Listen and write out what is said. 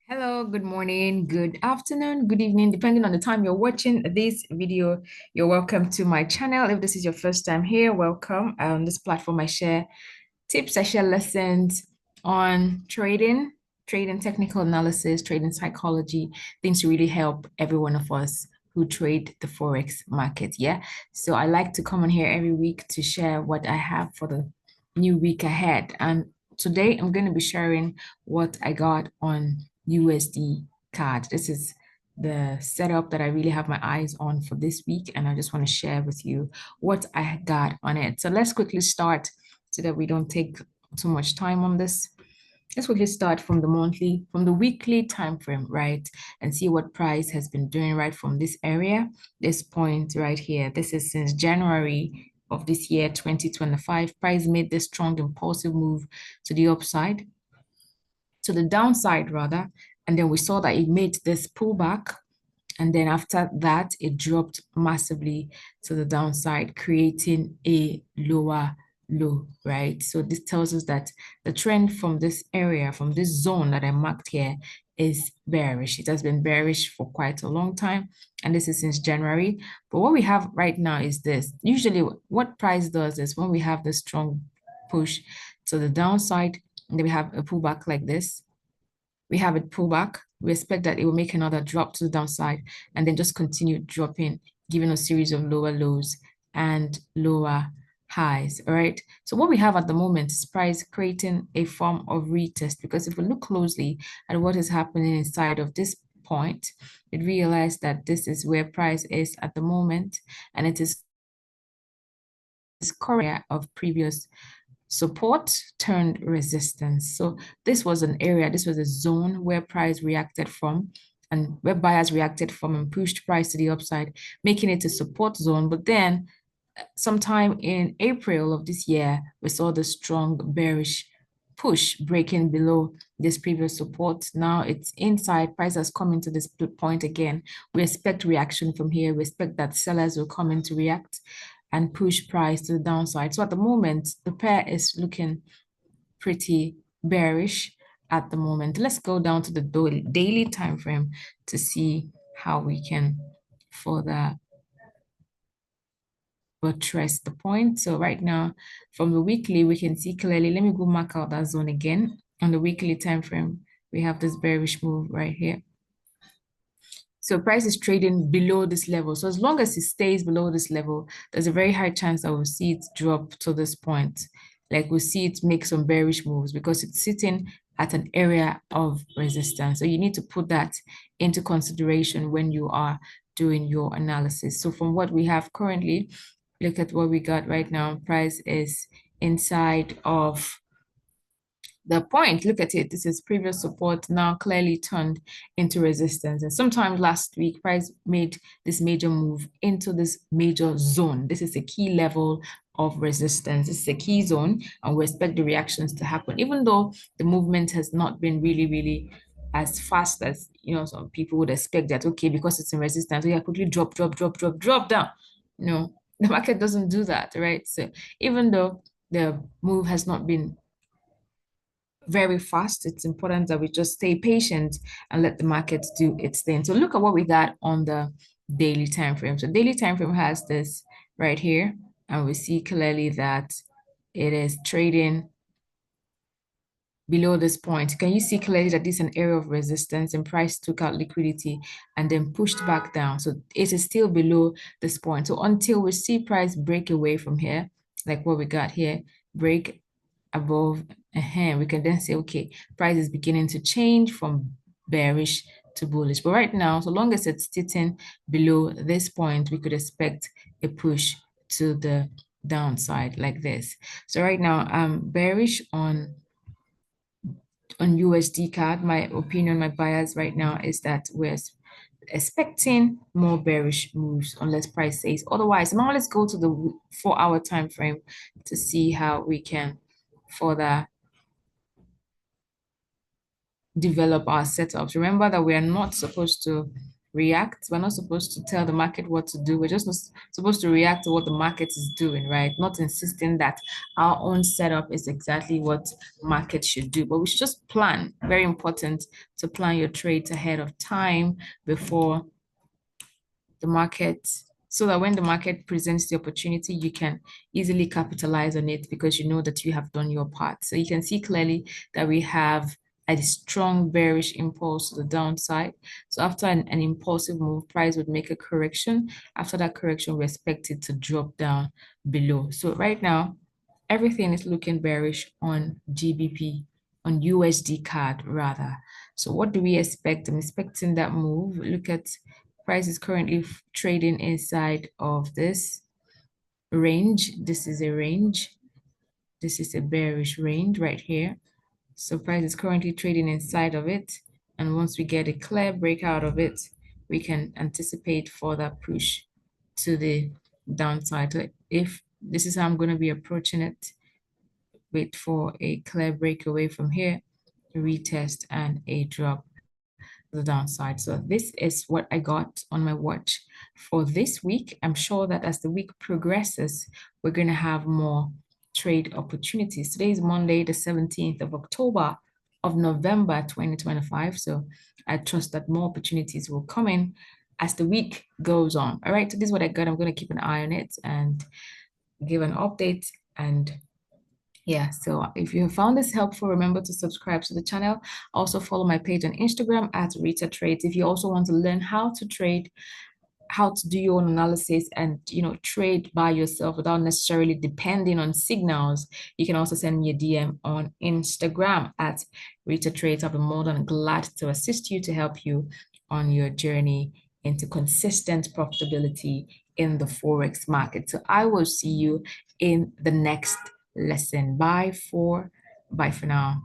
Hello, good morning, good afternoon, good evening, depending on the time you're watching this video. You're welcome to my channel. If this is your first time here, welcome. On this platform, I share tips, I share lessons on trading technical analysis, trading psychology, things to really help every one of us who trade the Forex market. Yeah. So I like to come on here every week to share what I have for the new week ahead. And today I'm going to be sharing what I got on USDCAD. This is the setup that I really have my eyes on for this week, and I just want to share with you what I got on it. So let's quickly start so that we don't take too much time on this. Let's quickly start from the weekly time frame, right? And see what price has been doing right from this area, this point right here. This is since January of this year, 2025. Price made this strong impulsive move to the upside, to the downside rather, and then we saw that it made this pullback, and then after that it dropped massively to the downside, creating a lower low, right? So this tells us that the trend from this area, from this zone that I marked here, is bearish. It has been bearish for quite a long time, and this is since January. But what we have right now is this. Usually what price does is when we have the strong push to the downside, and then we have a pullback like this. We have it pull back. We expect that it will make another drop to the downside and then just continue dropping, giving a series of lower lows and lower highs. All right. So what we have at the moment is price creating a form of retest, because if we look closely at what is happening inside of this point, we realize that this is where price is at the moment, and it is this corner of previous support turned resistance. So this was an area, this was a zone where price reacted from, and where buyers reacted from and pushed price to the upside, making it a support zone. But then sometime in April of this year, we saw the strong bearish push breaking below this previous support. Now it's inside, price has come into this point again. We expect reaction from here. We expect that sellers will come in to react and push price to the downside. So at the moment, the pair is looking pretty bearish at the moment. Let's go down to the daily time frame to see how we can further buttress the point. So right now, from the weekly, we can see clearly. Let me go mark out that zone again. On the weekly time frame, we have this bearish move right here. So price is trading below this level. So as long as it stays below this level, there's a very high chance that we'll see it drop to this point. Like we'll see it make some bearish moves because it's sitting at an area of resistance. So you need to put that into consideration when you are doing your analysis. So from what we have currently, look at what we got right now. Price is inside of the point. Look at it. This is previous support now clearly turned into resistance. And sometime last week, price made this major move into this major zone. This is a key level of resistance. This is a key zone, and we expect the reactions to happen, even though the movement has not been really as fast as some people would expect. That okay, because it's in resistance, we quickly drop down. No, the market doesn't do that, right? So even though the move has not been very fast, it's important that we just stay patient and let the market do its thing. So look at what we got on the daily time frame. So daily time frame has this right here, and we see clearly that it is trading below this point. Can you see clearly that this is an area of resistance, and price took out liquidity and then pushed back down? So it is still below this point. So until we see price break away from here, like what we got here, break above, we can then say, okay, price is beginning to change from bearish to bullish. But right now, so long as it's sitting below this point, we could expect a push to the downside like this. So right now, I'm bearish on USDCAD. My opinion, my bias right now is that we're expecting more bearish moves unless price stays otherwise. Now let's go to the 4-hour time frame to see how we can further develop our setups. Remember that we are not supposed to react. We're not supposed to tell the market what to do. We're just supposed to react to what the market is doing, right? Not insisting that our own setup is exactly what market should do, but we should just plan. Very important to plan your trades ahead of time before the market, so that when the market presents the opportunity, you can easily capitalize on it because you know that you have done your part. So you can see clearly that we have a strong bearish impulse to the downside. So after an impulsive move, price would make a correction. After that correction, we expect it to drop down below. So right now, everything is looking bearish on GBP, on USD CAD rather. So what do we expect? I'm expecting that move. Look at price is currently trading inside of this range. This is a range. This is a bearish range right here. So price is currently trading inside of it. And once we get a clear breakout of it, we can anticipate further push to the downside. So if this is how I'm going to be approaching it, wait for a clear breakaway from here, retest, and a drop the downside. So this is what I got on my watch for this week. I'm sure that as the week progresses, we're going to have more trade opportunities. Today is Monday, the 17th of October of November 2025. So I trust that more opportunities will come in as the week goes on. All right, so this is what I got. I'm going to keep an eye on it and give an update. And yeah, so if you have found this helpful, remember to subscribe to the channel. Also follow my page on Instagram at Rita Trades. If you also want to learn how to trade, how to do your own analysis and trade by yourself without necessarily depending on signals, you can also send me a DM on Instagram at Rita Trades. I'll be more than glad to assist you, to help you on your journey into consistent profitability in the Forex market. So I will see you in the next lesson. Bye for now.